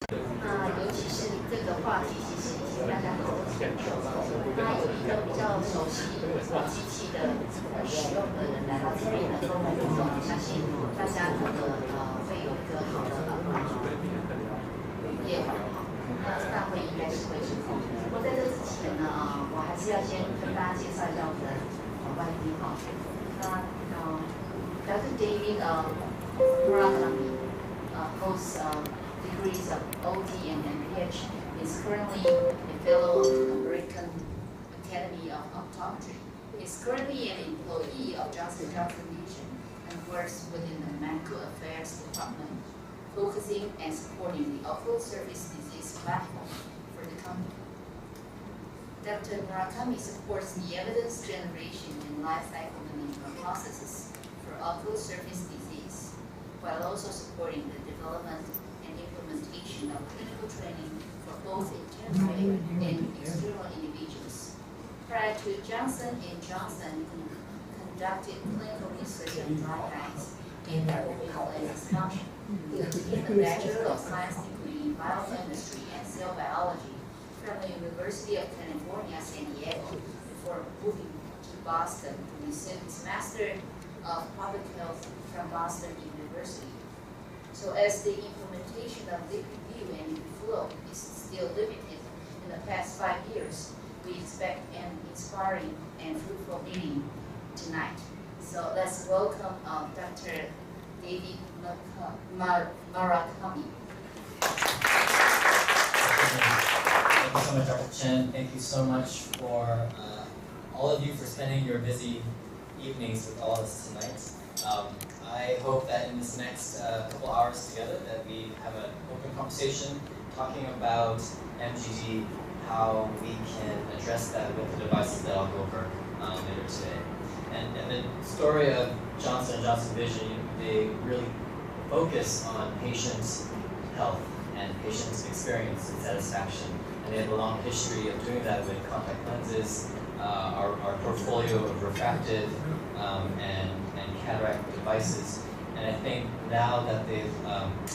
尤其是这个话题，其实已经大家都很熟悉。那有一个比较熟悉机器的使用的人来到这边的沟通中，相信大家会有一个好的业务。那大会应该是会成功。不过在这之前呢，我还是要先跟大家介绍一下我们的外宾哈。Dr. David Murakami holds degrees of OD and MPH. Is currently a fellow of the American Academy of Optometry. He is currently an employee of Johnson & Johnson Division and works within the Medical Affairs Department, focusing and supporting the ocular surface disease platform for the company. Dr. Murakami supports the evidence generation and life cycle management processes for ocular surface disease, while also supporting the development and implementation of clinical training for both internal and external individuals. Prior to Johnson & Johnson conducted clinical research on dry eyes and myopic lens dysfunction. He obtained a Bachelor of Science degree in biochemistry and cell biology from the University of California, San Diego, before moving to Boston to receive his Master of Public Health from Boston University. So as the implementation of liquid view and liquid flow is still limited in the past 5 years, we expect an inspiring and fruitful meeting tonight. So let's welcome Dr. David Murakami. Thank you so much, Dr. Chen. Thank you so much for all of you for spending your busy evenings with all of us tonight. I hope that in this next couple hours together that we have an open conversation talking about MGD, how we can address that with the devices that I'll go over later today. And the story of Johnson & Johnson Vision, they really focus on patient health and patient experience and satisfaction. And they have a long history of doing that with contact lenses, our portfolio of refractive and cataract devices. And I think now that they've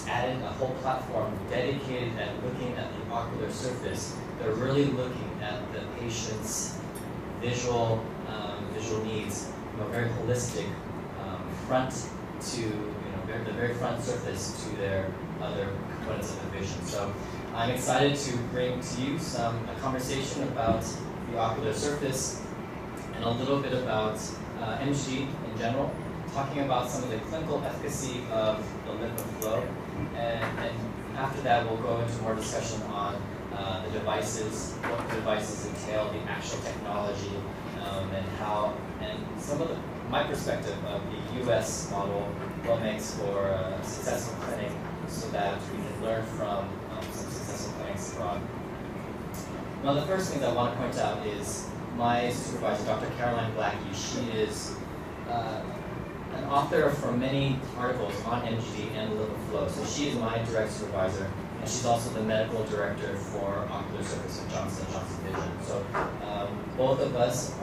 added a whole platform dedicated at looking at the ocular surface, they're really looking at the patient's visual needs from a very holistic front to the very front surface to their other components of the vision. So I'm excited to bring to you a conversation about the ocular surface and a little bit about MGD in general, talking about some of the clinical efficacy of the liquid flow, and after that we'll go into more discussion on the devices, what the devices entail, the actual technology, and some of my perspective of the U.S. model, what makes for a successful clinic, so that we can learn from some successful clinics abroad. Now, the first thing that I want to point out is my supervisor, Dr. Caroline Blackie. She is an author for many articles on MGD and liquid flow. So she is my direct supervisor, and she's also the medical director for ocular surface of Johnson & Johnson Vision. So both of us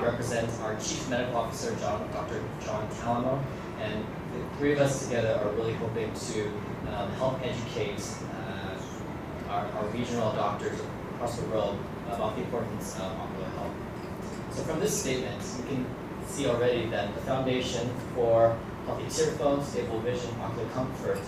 represent our chief medical officer, Dr. John Calamo, and the three of us together are really hoping to help educate our regional doctors across the world about the importance of ocular health. So from this statement, you can see already that the foundation for healthy tear flow, stable vision, ocular comfort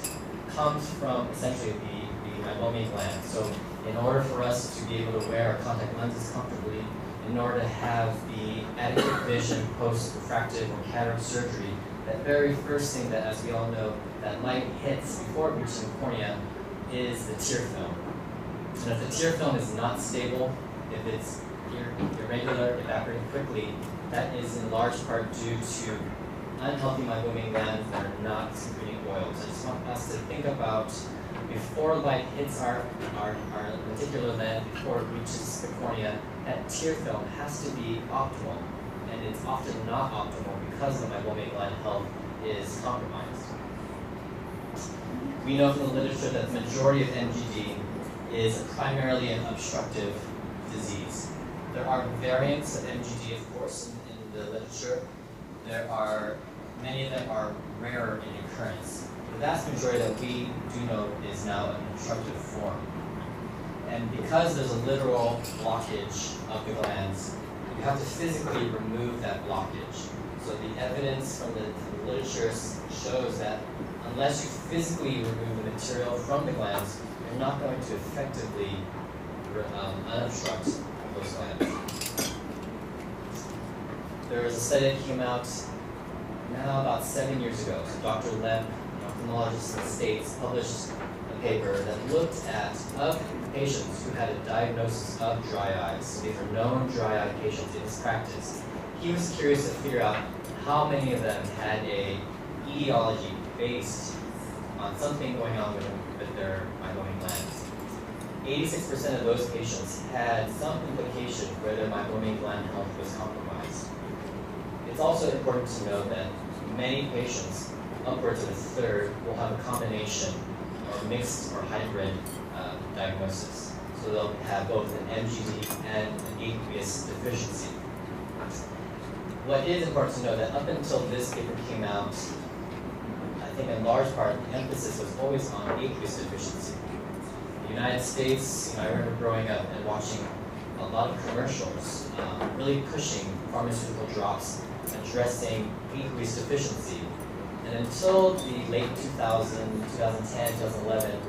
comes from essentially the meibomian gland. So in order for us to be able to wear our contact lenses comfortably, in order to have the adequate vision post-refractive or cataract surgery, that very first thing that, as we all know, that light hits before it reaches the cornea is the tear film. And if the tear film is not stable, if it's irregular, evaporating quickly, that is in large part due to unhealthy meibomian glands that are not secreting oils. I just want us to think about before light hits our lenticular lens, before it reaches the cornea, that tear film has to be optimal. And it's often not optimal because the meibomian gland health is compromised. We know from the literature that the majority of MGD is primarily an obstructive disease. There are variants of MGD, of course, in the literature. Many of them are rarer in occurrence. the vast majority that we do know is now an obstructive form. And because there's a literal blockage of the glands, you have to physically remove that blockage. So the evidence from the literature shows that unless you physically remove the material from the glands, you're not going to effectively unobstruct those glands. There was a study that came out now about 7 years ago. So Dr. Lem, an ophthalmologist in the States, published a paper that looked at of patients who had a diagnosis of dry eyes. So these are known dry eye patients in his practice. He was curious to figure out how many of them had a etiology based on something going on with their meibomian glands. 86% of those patients had some implication where their meibomian gland health was compromised. It's also important to note that many patients, upwards of a third, will have a combination or mixed or hybrid diagnosis. So they'll have both an MGD and an aqueous deficiency. What is important to know that up until this paper came out, I think in large part the emphasis was always on aqueous deficiency. In the United States, I remember growing up and watching a lot of commercials really pushing pharmaceutical drops addressing aqueous deficiency. And until the late 2000, 2010, 2011,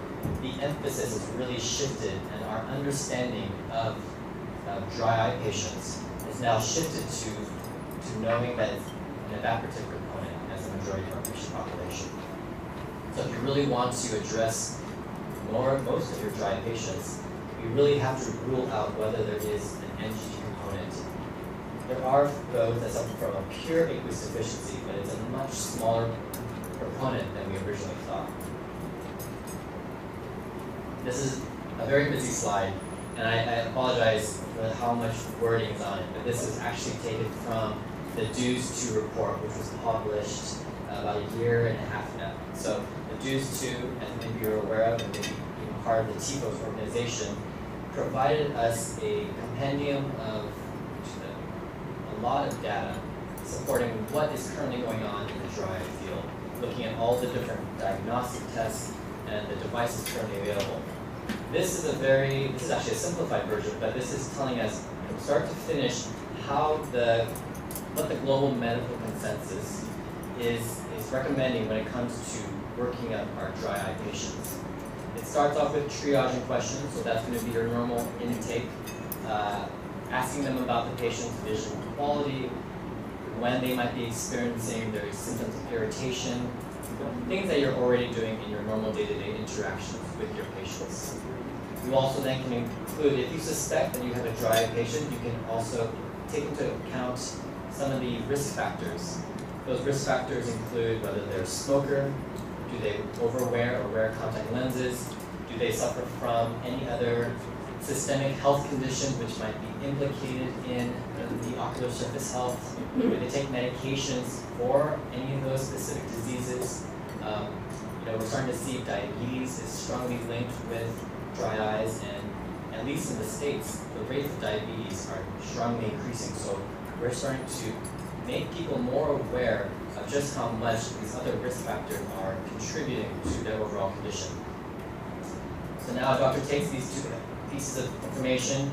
the emphasis has really shifted, and our understanding of dry eye patients is now shifted to knowing that it's an evaporative component as the majority of our patient population. So if you really want to address most of your dry eye patients, you really have to rule out whether there is an MGD component. There are those that suffer from a pure aqueous deficiency, but it's a much smaller proponent than we originally thought. This is a very busy slide, and I apologize for how much wording is on it, but this is actually taken from the DEWS 2 report, which was published about a year and a half now. So the DEWS 2, as maybe you're aware of, and maybe even part of the TIFOS organization, provided us a compendium of a lot of data supporting what is currently going on in the dry eye field, looking at all the different diagnostic tests and the devices currently available. This is actually a simplified version, but this is telling us from start to finish what the global medical consensus is recommending when it comes to working up our dry eye patients. It starts off with triaging questions, so that's going to be your normal intake, asking them about the patient's vision quality, when they might be experiencing their symptoms of irritation, things that you're already doing in your normal day-to-day interactions with your patients. You also then can include, if you suspect that you have a dry eye patient, you can also take into account some of the risk factors. Those risk factors include whether they're a smoker, do they overwear or wear contact lenses, do they suffer from any other systemic health conditions which might be implicated in the ocular surface health, do they take medications for any of those specific diseases. We're starting to see diabetes is strongly linked with dry eyes, and at least in the States, the rates of diabetes are strongly increasing. So we're starting to make people more aware of just how much these other risk factors are contributing to their overall condition. So now a doctor takes these two pieces of information.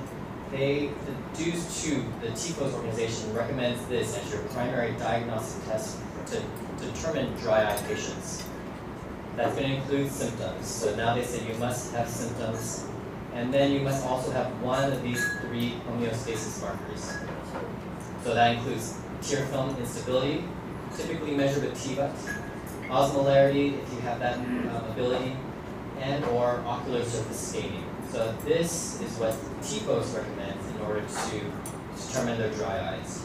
The DEWS 2, the TIFOS organization, recommends this as your primary diagnostic test to determine dry eye patients. That's going to include symptoms. So now they say you must have symptoms, and then you must also have one of these 3 homeostasis markers. So that includes tear film instability, typically measured with TVUT, osmolarity, if you have that ability, and or ocular surface staining. So this is what TIFOS recommends in order to determine their dry eyes.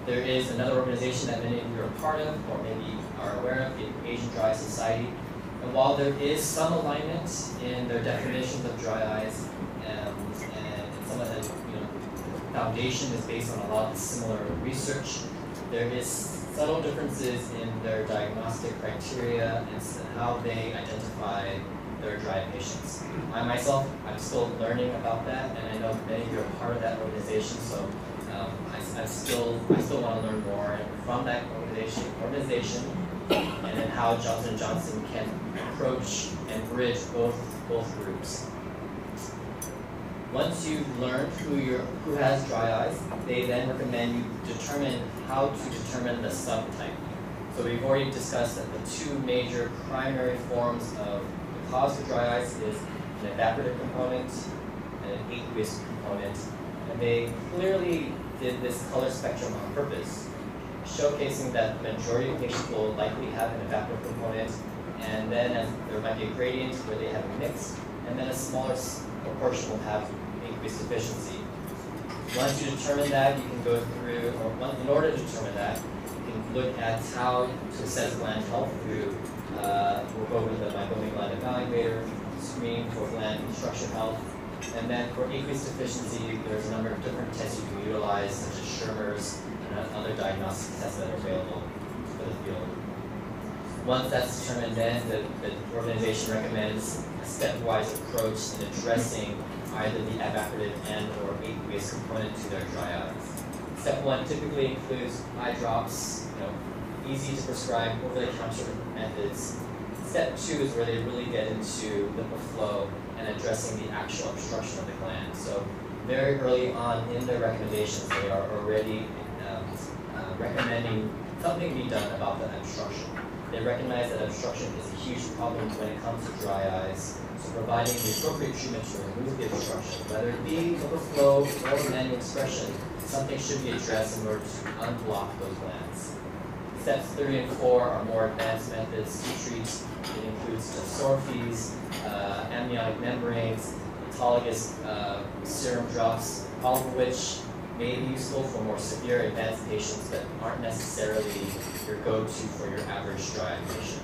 There is another organization that many of you are a part of, or maybe are aware of, the Asian Dry Eye Society. And while there is some alignment in their definitions of dry eyes, and some of the foundation is based on a lot of similar research, there is subtle differences in their diagnostic criteria and how they identify their dry eye patients. I myself, I'm still learning about that, and I know many of you are part of that organization, so I still want to learn more. And from that organization, and then how Johnson & Johnson can approach and bridge both groups. Once you've learned who has dry eyes, they then recommend you determine how to determine the subtype. So we've already discussed that the two major primary forms of the cause for dry eyes is an evaporative component and an aqueous component. And they clearly did this color spectrum on purpose, showcasing that the majority of patients will likely have an evaporative component, and then there might be a gradient where they have a mix, and then a smaller proportion will have aqueous deficiency. Once you determine that, you can go through, in order to determine that, you can look at how to assess gland health through, we'll go with the meibomian gland evaluator, screen for gland structure health, and then for aqueous deficiency, there's a number of different tests you can utilize, such as Schirmer's and other diagnostic tests that are available for the field. Once that's determined, then the organization recommends a stepwise approach in addressing either the evaporative and or aqueous component to their dry eyes. Step 1 typically includes eye drops, easy to prescribe over-the-counter methods. Step 2 is where they really get into lipid flow and addressing the actual obstruction of the gland. So very early on in their recommendations, they are already recommending something be done about the obstruction. They recognize that obstruction is a huge problem when it comes to dry eyes. So providing the appropriate treatment to remove the obstruction, whether it be overflow or manual expression, something should be addressed in order to unblock those glands. Steps 3 and 4 are more advanced methods to treat. It includes sorphies, amniotic membranes, autologous serum drops, all of which may be useful for more severe advanced patients that aren't necessarily your go-to for your average dry eye patient.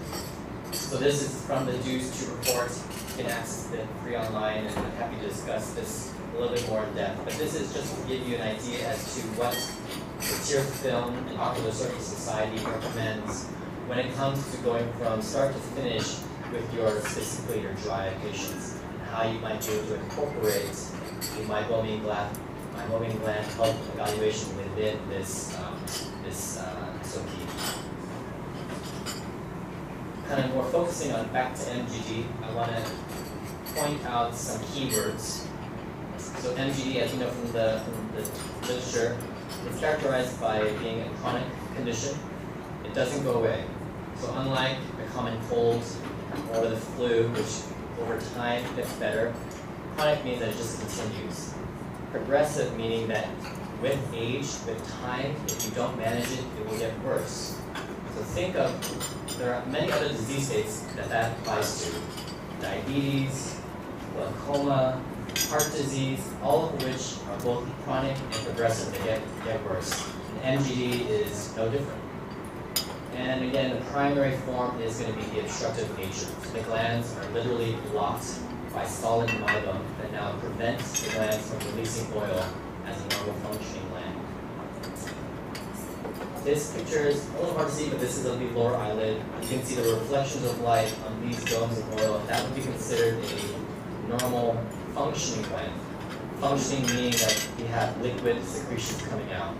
So this is from the DEWS 2 report. You can access it free online, and I'm happy to discuss this a little bit more in depth. But this is just to give you an idea as to what the Tear Film and Ocular Surface Society recommends when it comes to going from start to finish with specifically your dry eye patients, and how you might be able to incorporate the meibomian gland health evaluation within this SOP. Kind of more focusing on back to MGD, I want to point out some keywords. So MGD, as you know from the literature, is characterized by being a chronic condition. It doesn't go away. So unlike a common cold or the flu, which over time gets better, chronic means that it just continues. Progressive meaning that with age, with time, if you don't manage it, it will get worse. So think of, there are many other disease states that applies to. Diabetes, glaucoma, heart disease, all of which are both chronic and progressive. They get worse. And MGD is no different. And again, the primary form is going to be the obstructive nature. So the glands are literally blocked by solid meibum that now prevents the glands from releasing oil as a normal functioning gland. This picture is a little hard to see, but this is of the lower eyelid. You can see the reflections of light on these domes of oil. That would be considered a normal functioning gland. Functioning meaning that we have liquid secretions coming out.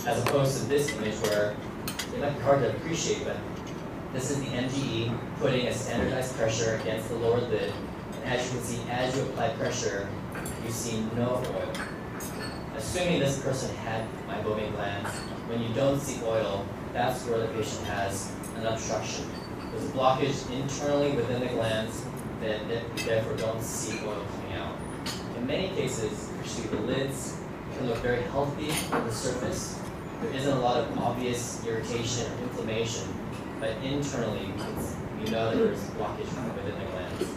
As opposed to this image where it might be hard to appreciate, but this is the MGE putting a standardized pressure against the lower lid. And as you can see, as you apply pressure, you see no oil. Assuming this person had meibomian glands, when you don't see oil, that's where the patient has an obstruction. There's a blockage internally within the glands that therefore don't see oil coming out. In many cases, actually the lids can look very healthy on the surface. There isn't a lot of obvious irritation or inflammation, but internally, you know that there's blockage within the glands.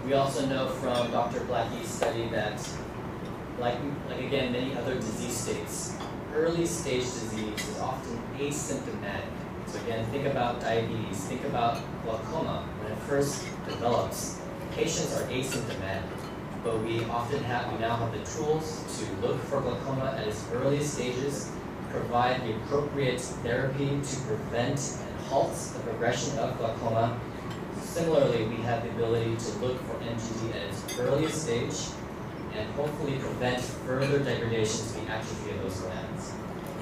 We also know from Dr. Blackie's study that, like again, many other disease states, early stage disease is often asymptomatic. So again, think about diabetes, think about glaucoma. When it first develops, patients are asymptomatic, but we now have the tools to look for glaucoma at its earliest stages, provide the appropriate therapy to prevent and halt the progression of glaucoma. Similarly, we have the ability to look for MGD at its earliest stage and hopefully prevent further degradation to the atrophy of those glands.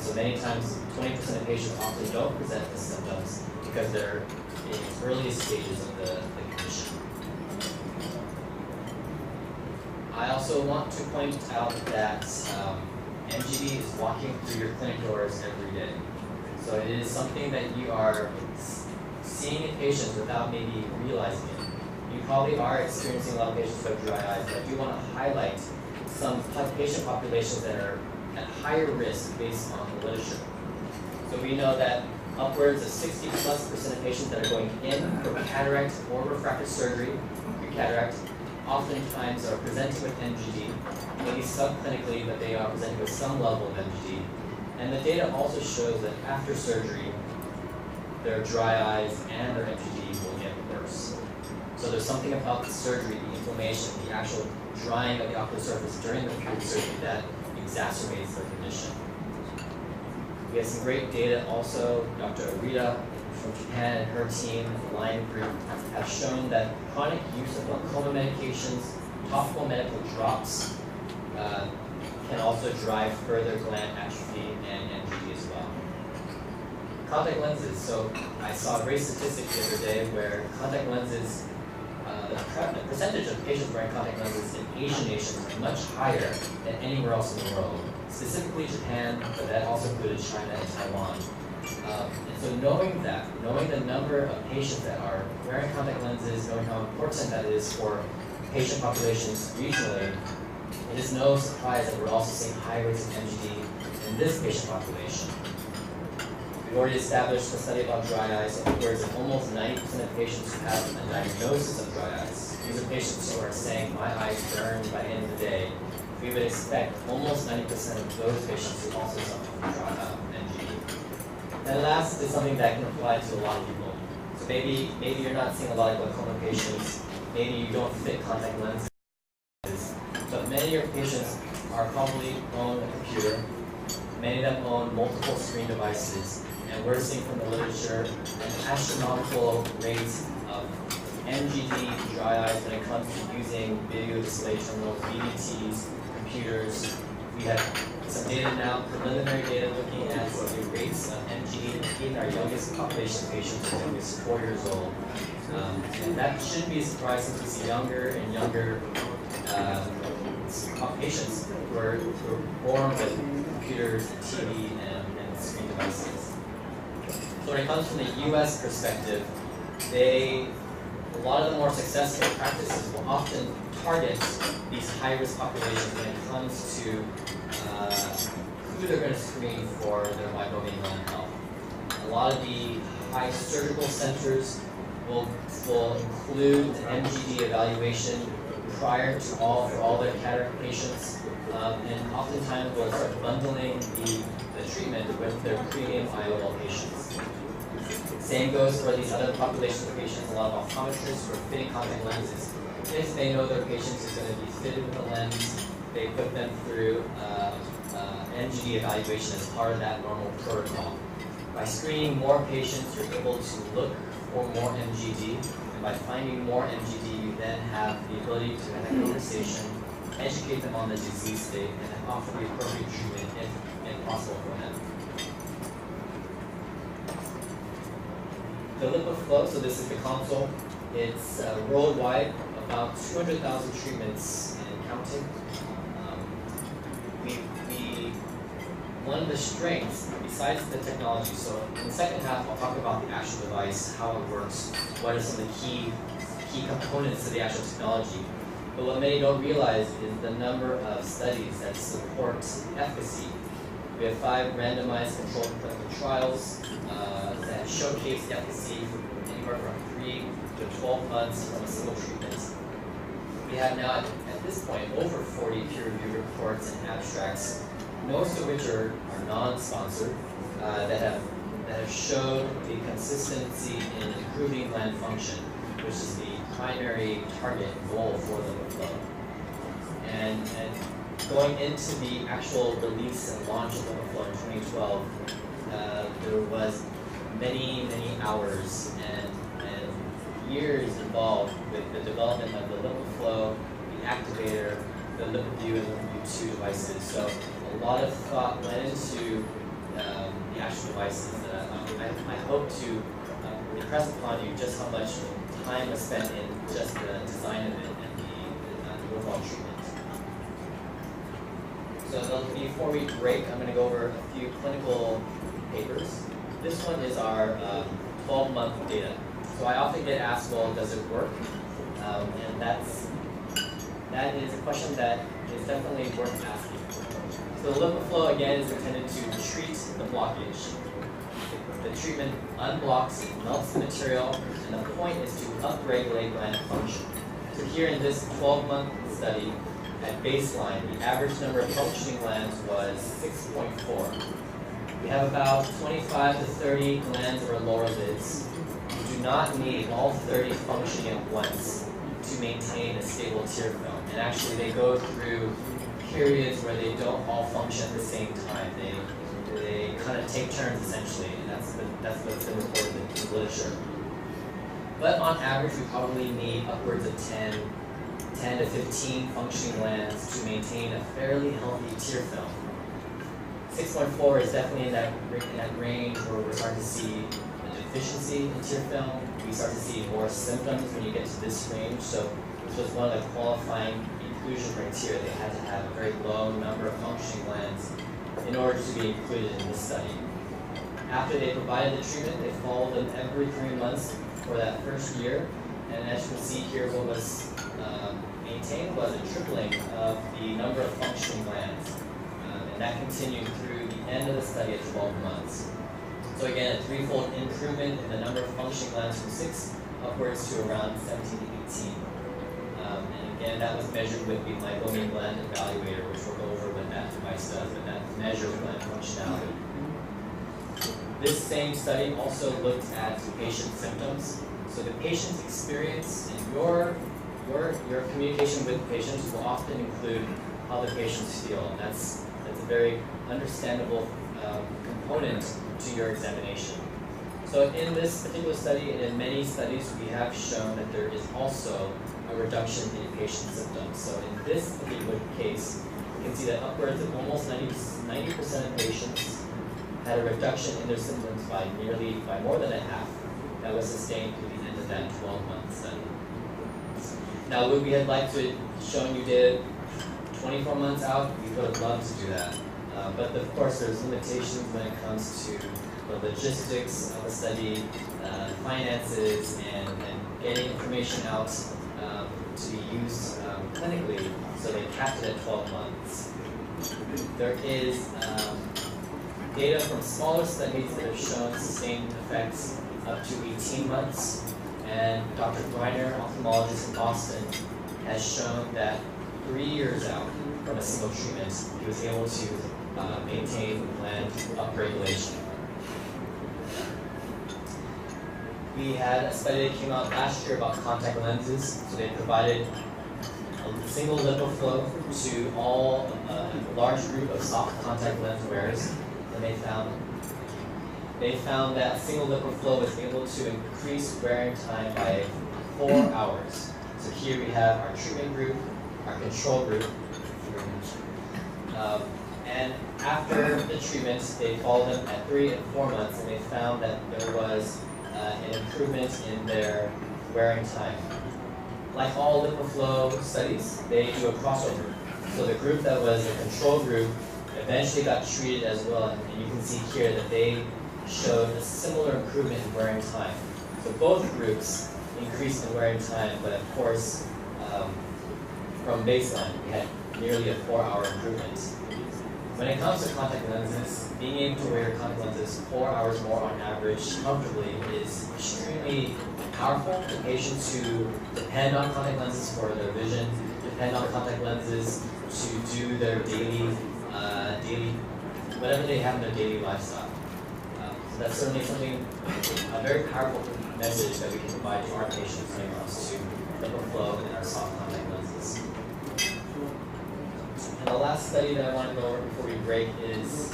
So many times, 20% of patients often don't present with symptoms because they're in the earliest stages of the condition. I also want to point out that MGD is walking through your clinic doors every day. So it is something that you are seeing in patients without maybe realizing it. You probably are experiencing a lot of patients who have dry eyes, but I do want to highlight some patient populations that are at higher risk based on the literature. So we know that upwards of 60+% of patients that are going in for cataract or refractive surgery, cataract, oftentimes are presenting with MGD, maybe subclinically, but they are presenting with some level of MGD. And the data also shows that after surgery, their dry eyes and their MGD will get worse. So there's something about the surgery, the inflammation, the actual drying of the ocular surface during the period of surgery that exacerbates their condition. We have some great data also. Dr. Arita from Japan and her team, the Lion Group, have shown that chronic use of glaucoma medications, topical medical drops, can also drive further gland atrophy and MGD as well. Contact lenses. So I saw a great statistic the other day where contact lenses, the percentage of patients wearing contact lenses in Asian nations is much higher than anywhere else in the world. Specifically Japan, but that also included China and Taiwan. And so knowing the number of patients that are wearing contact lenses, knowing how important that is for patient populations regionally, it is no surprise that we're also seeing high rates of MGD in this patient population. We've already established a study about dry eyes, upwards of almost 90% of patients who have a diagnosis of dry eyes. These are patients who are saying, my eyes burn by the end of the day. We would expect almost 90% of those patients who also suffer from dry MGD. And last is something that can apply to a lot of people. So maybe you're not seeing a lot of glaucoma patients, maybe you don't fit contact lenses, but many of your patients are probably own a computer. Many of them own multiple screen devices, and we're seeing from the literature an astronomical rate of MGD dry eyes when it comes to using video display terminals, VDTs, computers. We have some data now, preliminary data looking at the rates of MGD in our youngest population of patients, as young as 4 years old. And that shouldn't be a surprise since we see younger and younger patients who are born with computers, TV, and screen devices. So when it comes from the US perspective, a lot of the more successful practices will often target these high-risk populations when it comes to who they're going to screen for their meibomian gland health. A lot of the high surgical centers will include an MGD evaluation prior to for all their cataract patients, and oftentimes will start bundling the treatment with their premium IOL patients. Same goes for these other populations of patients. A lot of optometrists who are fitting contact lenses. If they know their patient is going to be fitted with a lens, they put them through MGD evaluation as part of that normal protocol. By screening more patients, you're able to look for more MGD, and by finding more MGD, you then have the ability to have a conversation, educate them on the disease state, and then offer the appropriate treatment if possible for them. The LipiFlow, so this is the console. It's worldwide, about 200,000 treatments and counting. One of the strengths, besides the technology, so in the second half I'll talk about the actual device, how it works, what are some of the key components to the actual technology. But what many don't realize is the number of studies that support efficacy. We have 5 randomized controlled clinical trials that showcase the efficacy anywhere from 3 to 12 months from a single treatment. We have now, at this point, over 40 peer-reviewed reports and abstracts, most of which are non-sponsored, that have shown the consistency in improving gland function, which is the primary target goal for the LipiFlow. And going into the actual release and launch of LipiFlow in 2012, there was many hours and years involved with the development of the LipiFlow, the activator, the LipiView, and the LipiView 2 devices. So a lot of thought went into the actual devices, I hope to impress upon you just how much time was spent in just the design of it and the overall treatment. So there'll be a 4-week break. I'm going to go over a few clinical papers. This one is our 12-month data. So I often get asked, well, does it work? And that is a question that is definitely worth asking. So the LipiFlow, again, is intended to treat the blockage. The treatment unblocks, melts the material, and the point is to upregulate gland function. So here in this 12-month study, at baseline, the average number of functioning glands was 6.4. We have about 25 to 30 glands or lower lids. You do not need all 30 functioning at once to maintain a stable tear film. And actually, they go through periods where they don't all function at the same time. They kind of take turns, essentially, and that's what's been reported in the literature. But on average, we probably need upwards of 10 to 15 functioning glands to maintain a fairly healthy tear film. 6.4 is definitely in that range where we're starting to see a deficiency in tear film. We start to see more symptoms when you get to this range. So this was one of the qualifying inclusion criteria. They had to have a very low number of functioning glands in order to be included in this study. After they provided the treatment, they followed them every 3 months for that first year. And as you can see here, what was maintained was a tripling of the number of functioning glands. And that continued through the end of the study at 12 months. So again, a threefold improvement in the number of functioning glands from 6 upwards to around 17 to 18. And again, that was measured with the Meibomian gland evaluator, which we'll go over what that device does, but that measures gland functionality. This same study also looked at patient symptoms. So the patient's experience and your communication with patients will often include how the patients feel. And that's a very understandable component to your examination. So in this particular study, and in many studies, we have shown that there is also a reduction in patient symptoms. So in this particular case, you can see that upwards of almost 90% of patients had a reduction in their symptoms by more than a half. That was sustained through the end of that 12-month study. Now, would we have liked to show you data 24 months out? We would have loved to do that. But of course, there's limitations when it comes to the logistics of the study, finances, and getting information out to be used clinically, so they capped it at 12 months. There is data from smaller studies that have shown sustained effects up to 18 months, and Dr. Greiner, ophthalmologist in Boston, has shown that 3 years out from a single treatment, he was able to maintain gland upregulation. We had a study that came out last year about contact lenses. So they provided a single LipiFlow to all a large group of soft contact lens wearers, and they found that single LipiFlow was able to increase wearing time by 4 hours. So here we have our treatment group, our control group, and after the treatment, they followed them at 3 and 4 months, and they found that there was an improvement in their wearing time. Like all LipiFlow studies, they do a crossover. So the group that was the control group eventually got treated as well, and you can see here that they showed a similar improvement in wearing time. So both groups increased in wearing time, but of course, from baseline, we had nearly a 4-hour improvement. When it comes to contact lenses, being able to wear your contact lenses 4 hours more on average comfortably is extremely powerful for patients who depend on contact lenses for their vision, depend on contact lenses to do their daily, whatever they have in their daily lifestyle. So that's certainly something, a very powerful message that we can provide to our patients when it comes to LipiFlow and our soft contact lenses. And the last study that I want to go over before we break is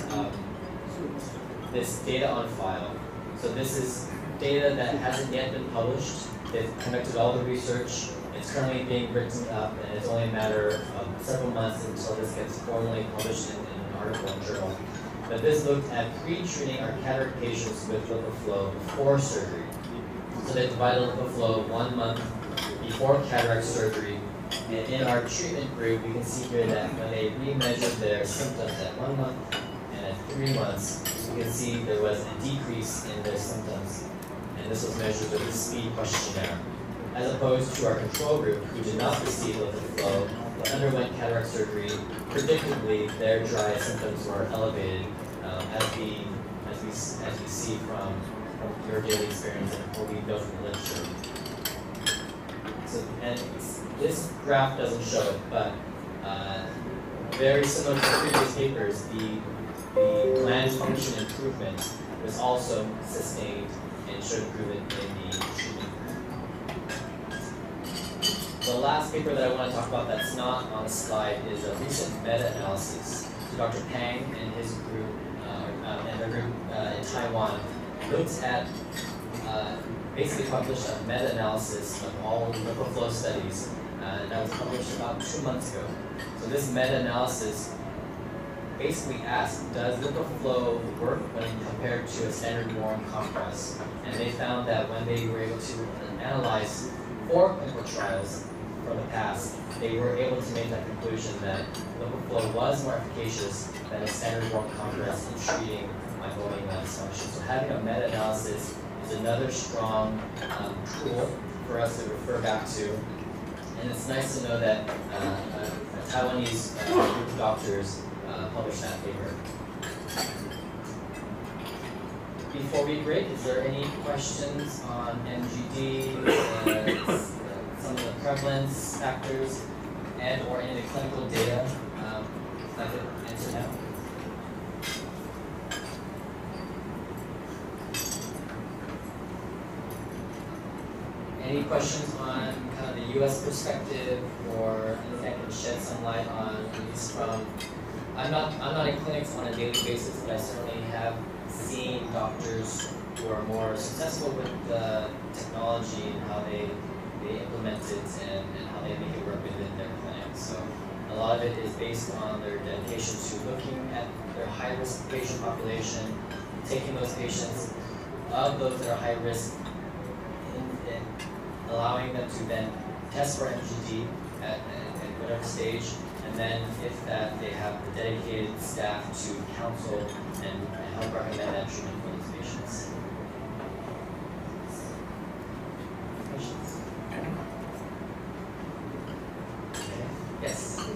this data on file. So this is data that hasn't yet been published. They've conducted all the research. It's currently being written up, and it's only a matter of several months until this gets formally published in an article and journal. But this looked at pre-treating our cataract patients with LipiFlow before surgery. So they provided LipiFlow 1 month before cataract surgery. And in our treatment group, you can see here that when they remeasured their symptoms at 1 month and at 3 months, you can see there was a decrease in their symptoms. And this was measured with the SPEED questionnaire, as opposed to our control group, who did not receive LipiFlow but underwent cataract surgery. Predictably, their dry eye symptoms were elevated, as we see from your daily experience and what we know from the literature. So, and this graph doesn't show it, but very similar to previous papers, the gland function improvement was also sustained and showed improvement in the treatment. The last paper that I want to talk about that's not on the slide is a recent meta-analysis. So Dr. Pang and his group, and their group in Taiwan, looked at, basically published a meta-analysis of all the LipiFlow studies, and that was published about 2 months ago. So this meta-analysis basically asked, does LipiFlow work when compared to a standard warm compress? And they found that when they were able to analyze 4 clinical trials from the past, they were able to make that conclusion that LipiFlow was more efficacious than a standard warm compress in treating meibomian gland dysfunction. So having a meta-analysis is another strong tool for us to refer back to. And it's nice to know that a Taiwanese group of doctors published that paper. Before we break, is there any questions on MGD, some of the prevalence factors, and or any of the clinical data I could answer now? Any questions on kind of the U.S. perspective, or anything I can shed some light on, at least from? I'm not in clinics on a daily basis, but I certainly have seen doctors who are more successful with the technology and how they implement it and how they make it work within their clinic. So a lot of it is based on their dedication to looking at their high-risk patient population, taking those patients of those that are high risk, and allowing them to then test for MGD at whatever stage, and then if that, they have the dedicated staff to counsel and help recommend that treatment for these patients. Questions? Okay. Yes?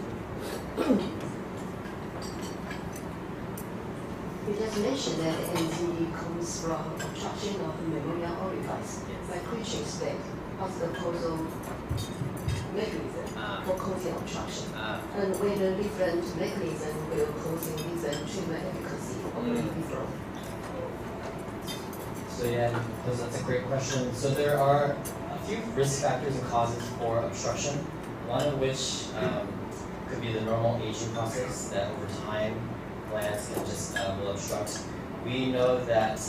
You just mentioned that MGD comes from obstruction of the meibomian orifice by creature spec. What's the causal mechanism for causing obstruction? And whether different mechanism will causing different treatment efficacy of LipiFlow? So yeah, that's a great question. So there are a few risk factors and causes for obstruction, one of which could be the normal aging process, that over time glands can just will obstruct. We know that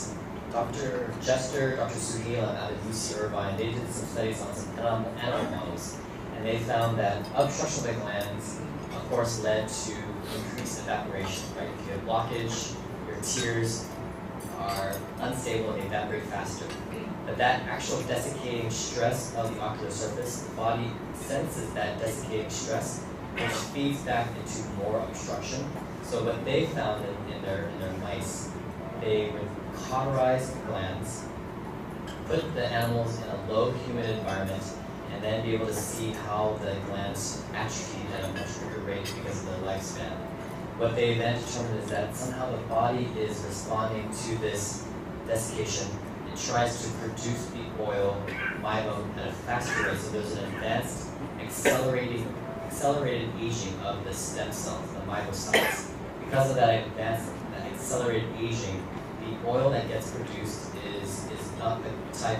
Dr. Jester, Dr. Suhaila out of UC Irvine, they did some studies on some animal models, and they found that obstruction of the glands, of course, led to increased evaporation, right? If you have blockage, your tears are unstable and they evaporate faster. But that actual desiccating stress of the ocular surface, the body senses that desiccating stress, which feeds back into more obstruction. So what they found in their mice, they would cauterize the glands, put the animals in a low humid environment, and then be able to see how the glands atrophied at a much quicker rate because of their lifespan. What they then determined is that somehow the body is responding to this desiccation. It tries to produce the oil, meibum, at a faster rate, so there's an advanced, accelerated aging of the stem cells, the meibocytes. Because of that accelerated aging, the oil that gets produced is not the type,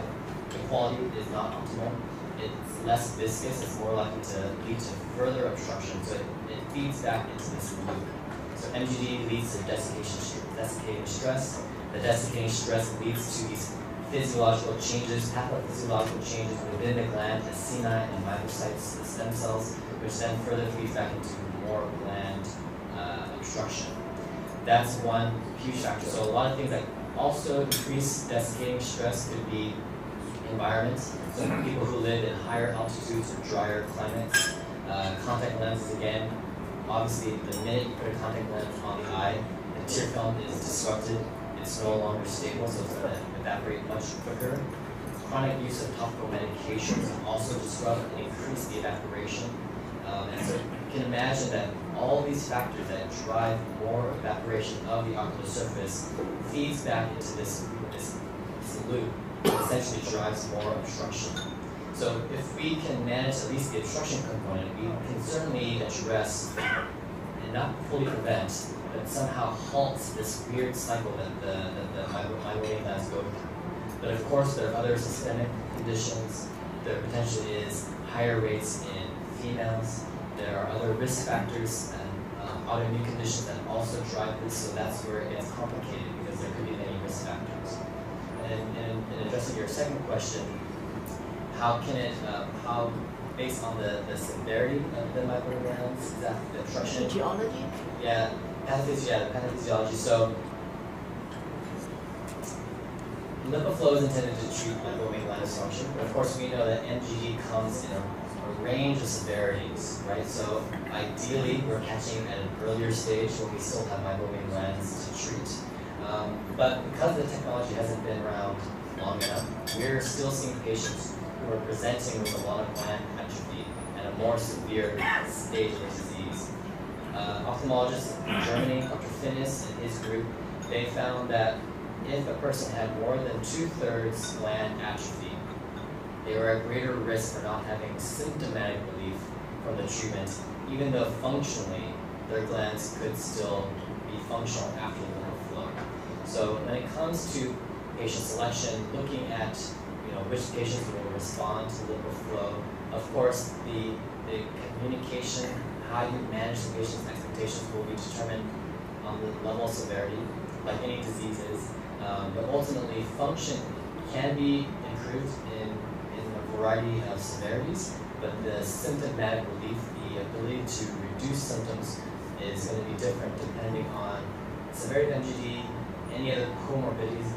the quality is not optimal. It's less viscous, it's more likely to lead to further obstruction, so it feeds back into this loop. So MGD leads to desiccating stress. The desiccating stress leads to these physiological changes, pathophysiological changes within the gland, the acini and meibocytes, the stem cells, which then further feeds back into more gland obstruction. that's one huge factor. So a lot of things that also increase desiccating stress could be environment. So people who live in higher altitudes or drier climates. Contact lenses again. Obviously, the minute you put a contact lens on the eye, the tear film is disrupted. It's no longer stable, so it's going to evaporate much quicker. Chronic use of topical medications also disrupt and increase the evaporation. And so you can imagine that all these factors that drive more evaporation of the ocular surface feeds back into this loop that essentially drives more obstruction. So if we can manage at least the obstruction component, we can certainly address and not fully prevent, but somehow halt this weird cycle that the meibomian glands go through. But of course, there are other systemic conditions. There potentially is higher rates in females. There are other risk factors and autoimmune conditions that also drive this, so that's where it gets complicated because there could be many risk factors. And in addressing your second question, how can it, based on the severity of the meibomian glands, is that the obstruction? Physiology? Yeah, the pathophysiology. So, lipoflow is intended to treat meibomian gland dysfunction, but of course we know that MGD comes in a range of severities, right? So ideally we're catching at an earlier stage when we still have meibomian glands to treat. But because the technology hasn't been around long enough, we're still seeing patients who are presenting with a lot of gland atrophy and a more severe stage of the disease. Ophthalmologist in Germany, Dr. Finnis and his group, they found that if a person had more than 2/3 gland atrophy, they were at greater risk for not having symptomatic relief from the treatment, even though functionally their glands could still be functional after the lipoflow. So when it comes to patient selection, looking at which patients will respond to lipoflow, of course the communication, how you manage the patient's expectations will be determined on the level of severity, like any diseases. But ultimately, function can be improved in a variety of severities, but the symptomatic relief, the ability to reduce symptoms, is going to be different depending on severity of MGD, any other comorbidities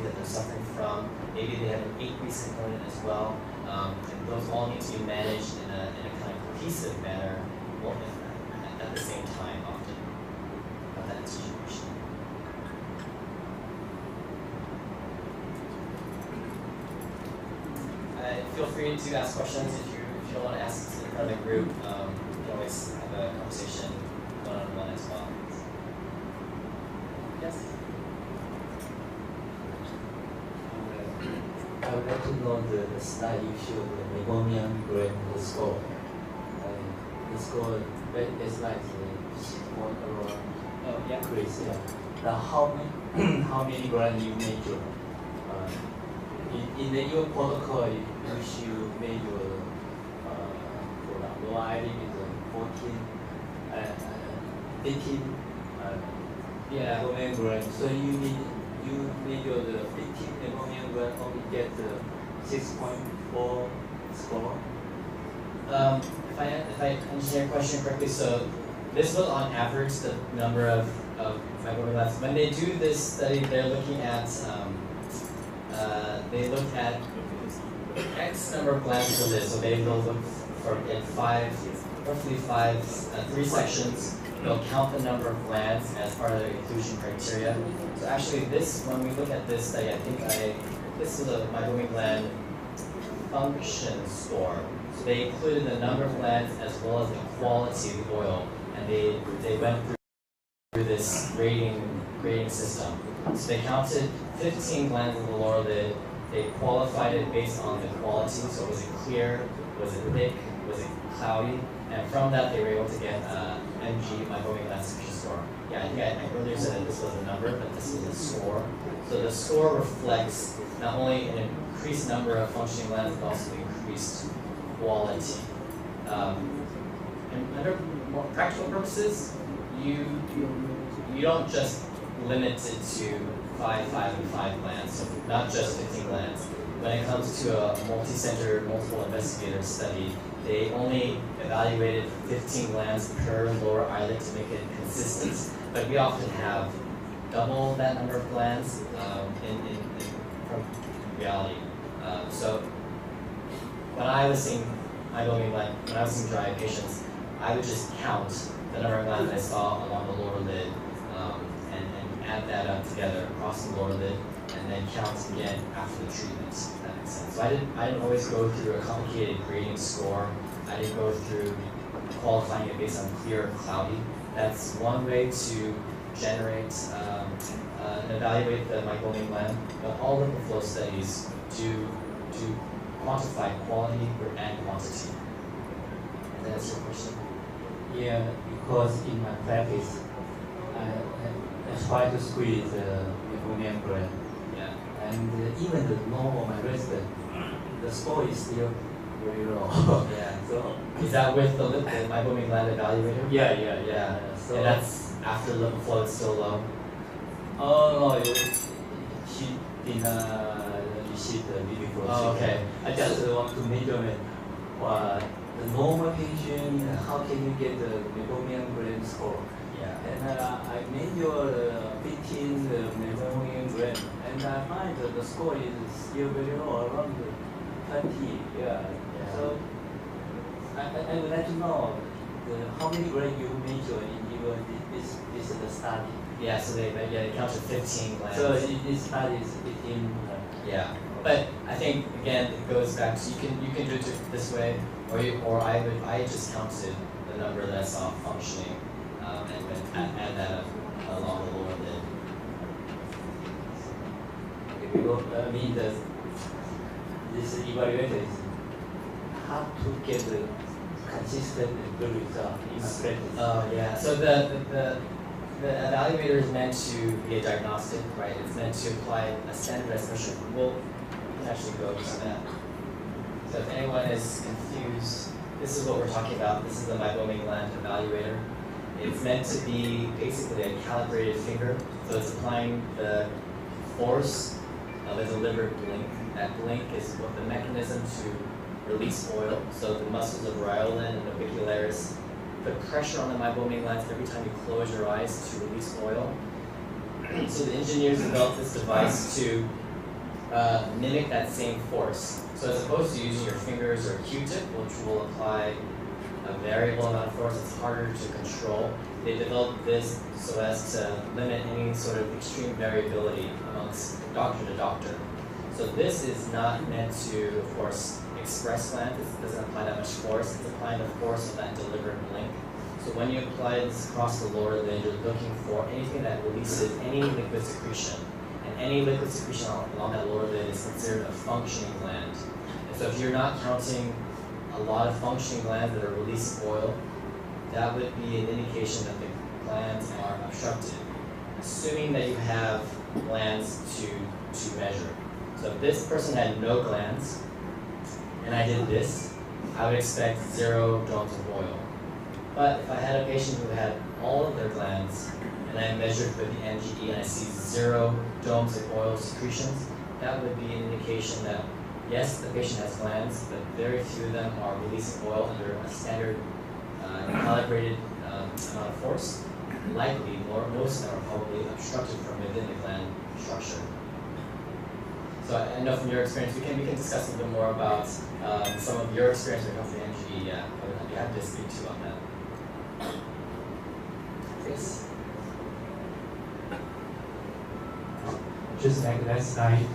that they're suffering from. Maybe they have an aqueous component as well, and those all need to be managed in a kind of cohesive manner, at the same time often. Of that situation. Feel free to ask questions if you don't want to ask in front of the group. You can always have a conversation one-on-one as well. Yes? I would like to know the slide you showed, the meibomian gland score. The score baseline is point around. Oh, yeah. Increase, yeah. Now, how many glands you measure? In your protocol, you should measure for the lower eyelid is 14, 18 meibomian gland. So you measure the 15 meibomian gland, only get the 6.4 score. If I understand your question correctly, so this was on average the number of meibomian glands. When they do this study, they're looking at they look at X number of glands per lid. So they will look for in roughly three sections. They'll count the number of glands as part of the inclusion criteria. So actually, when we look at this study, I think this is a meibomian gland function score. So they included the number of glands as well as the quality of the oil, and they went through this grading system. So they counted 15 glands in the lower lid. They qualified it based on the quality. So was it clear? Was it thick? Was it cloudy? And from that, they were able to get MG, meibomian gland secretion score. Yeah, I think I earlier said that this was a number, but this is a score. So the score reflects not only an increased number of functioning glands, but also increased quality. And under more practical purposes, you don't just limit it to 5 and 5 glands, so not just 15 glands. when it comes to a multi-center, multiple investigator study, they only evaluated 15 glands per lower eyelid to make it consistent. But we often have double that number of glands from reality. So when I was seeing when I was seeing dry eye patients, I would just count the number of glands I saw along the lower lid and add that up together across the lower lid, and then count again after the treatment. If that makes sense. So I didn't always go through a complicated grading score. I didn't go through qualifying it based on clear or cloudy. That's one way to generate and evaluate the meibomian gland, but all liquid flow studies do quantify quality and quantity. And that's your question? Yeah, because in my practice, I try to squeeze the meibomian gland. Yeah. And even the normal my resident, the score is still very low. Yeah. So is that with the meibomian gland evaluator? Yeah. So and that's after the liquid flow is still low? Oh no, she did not receive the video flow. Oh, okay. I just want to measure the normal patient, how can you get the meibomian gland score? Yeah. And I measure the 15 meibomian gland, and I find that the score is still very low, around 20. Yeah. So I would like to know how many glands you measure in your this study. Yeah. So they counted 15 glands. So this study is 15. Yeah. But I think again it goes back to you can do it this way, or I just counted the number that I saw functioning and add that up along the lower lid. I mean this evaluator is how to get the consistent and good result in practice. Yeah. So the evaluator is meant to be a diagnostic, right? It's meant to apply a standardized measure. We'll actually go to that. So if anyone is confused, this is what we're talking about. This is the meibomian gland evaluator. It's meant to be basically a calibrated finger. So it's applying the force of a deliberate blink. That blink is what the mechanism to release oil. So the muscles of rhyolin and orbicularis put pressure on the meibomian glands every time you close your eyes to release oil. So the engineers developed this device to mimic that same force. So as opposed to using your fingers or a Q-tip, which will apply a variable amount of force that's harder to control, they developed this so as to limit any sort of extreme variability amongst doctor to doctor. So this is not meant to, of course, express gland. This doesn't apply that much force. It's applying the force of that deliberate blink. So when you apply this across the lower lid, you're looking for anything that releases any liquid secretion. And any liquid secretion along that lower lid is considered a functioning gland. And so if you're not counting a lot of functioning glands that are releasing oil, that would be an indication that the glands are obstructed, assuming that you have glands to measure. So if this person had no glands, and I did this, I would expect 0 domes of oil. But if I had a patient who had all of their glands, and I measured with the MGD and I see 0 domes of oil secretions, that would be an indication that yes, the patient has glands, but very few of them are releasing oil under a standard calibrated amount of force. Likely, most of them are probably obstructed from within the gland structure. So I know from your experience, we can discuss a little bit more about some of your experience when it comes to MGD. Yeah, I'd be happy to speak to you on that. Yes. Just like last night,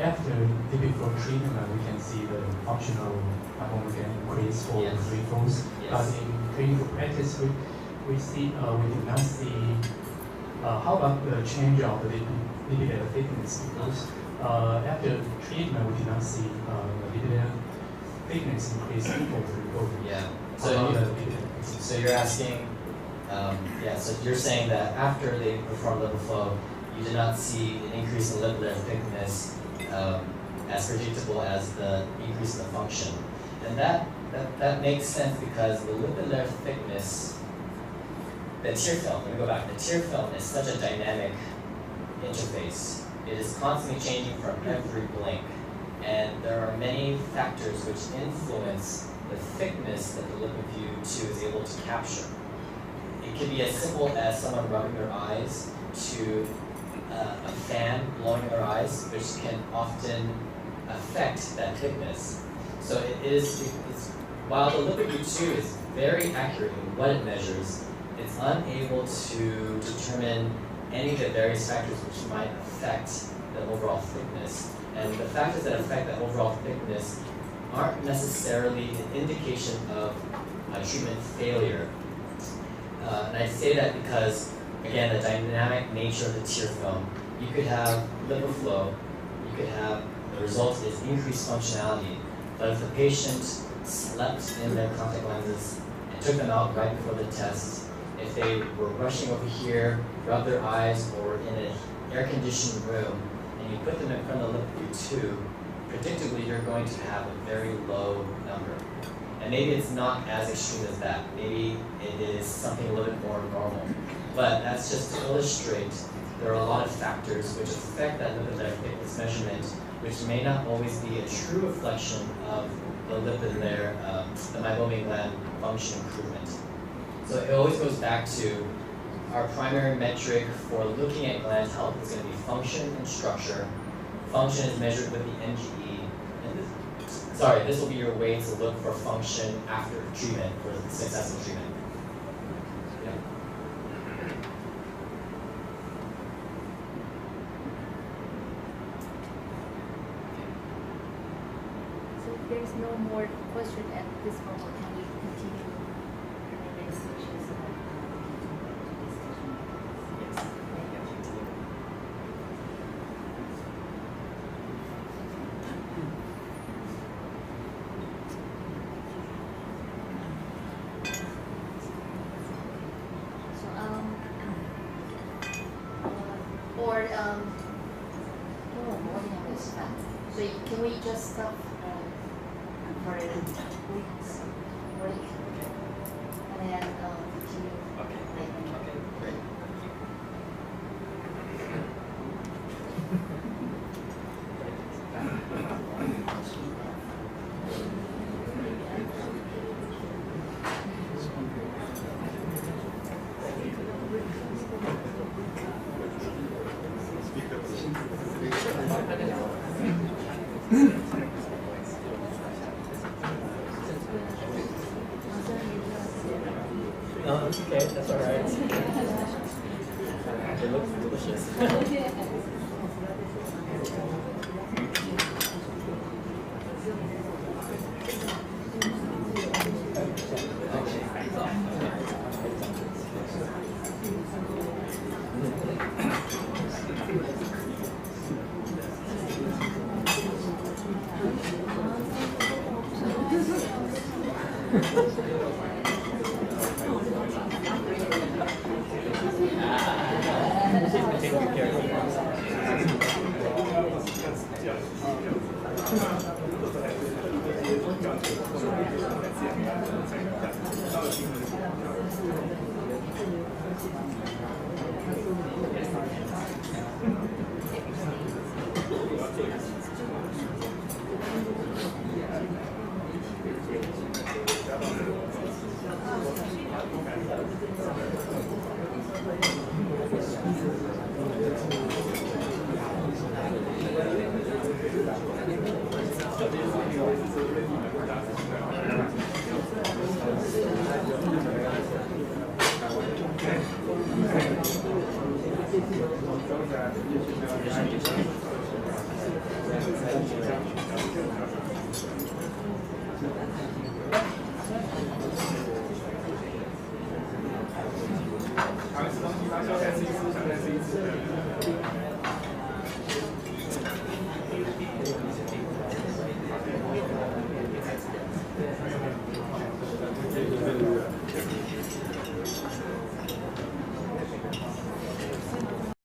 after typical treatment, we can see the functional can increase for Yes. 3 folds. Yes. But in clinical practice, we did not see. How about the change of the lipid thickness? Because after treatment, we did not see the lipid thickness increase equal to both. Yeah. So you're asking, so you're saying that after they perform lipid flow, you did not see an increase in lipid layer thickness as predictable as the increase in the function. And that makes sense because the lipid layer thickness, the tear film, let me go back, the tear film is such a dynamic interface. It is constantly changing from every blink. And there are many factors which influence the thickness that the lipid view 2 is able to capture. It can be as simple as someone rubbing their eyes to a fan blowing their eyes, which can often affect that thickness. So while the lipid view 2 is very accurate in what it measures, it's unable to determine any of the various factors which might affect the overall thickness. And the factors that affect the overall thickness aren't necessarily an indication of treatment failure. And I say that because, again, the dynamic nature of the tear film, you could have lipoflow, you could have, the result is increased functionality, but if the patient slept in their contact lenses and took them out right before the test, if they were rushing over here, rubbed their eyes, or were in an air-conditioned room, and you put them in front of the lipid view 2, predictably you're going to have a very low number. And maybe it's not as extreme as that. Maybe it is something a little bit more normal. But that's just to illustrate there are a lot of factors which affect that lipid thickness measurement, which may not always be a true reflection of the lipid layer, the meibomian gland function improvement. So it always goes back to our primary metric for looking at gland health is going to be function and structure. Function is measured with the MGD. And this will be your way to look for function after treatment, for successful treatment. Yeah. So if there's no more question at this moment, can we continue in the next sessions? Yes. Thank you. So can we just stop for a break and then continue? Okay. Okay, great. No, it's okay. That's all right. It looks delicious.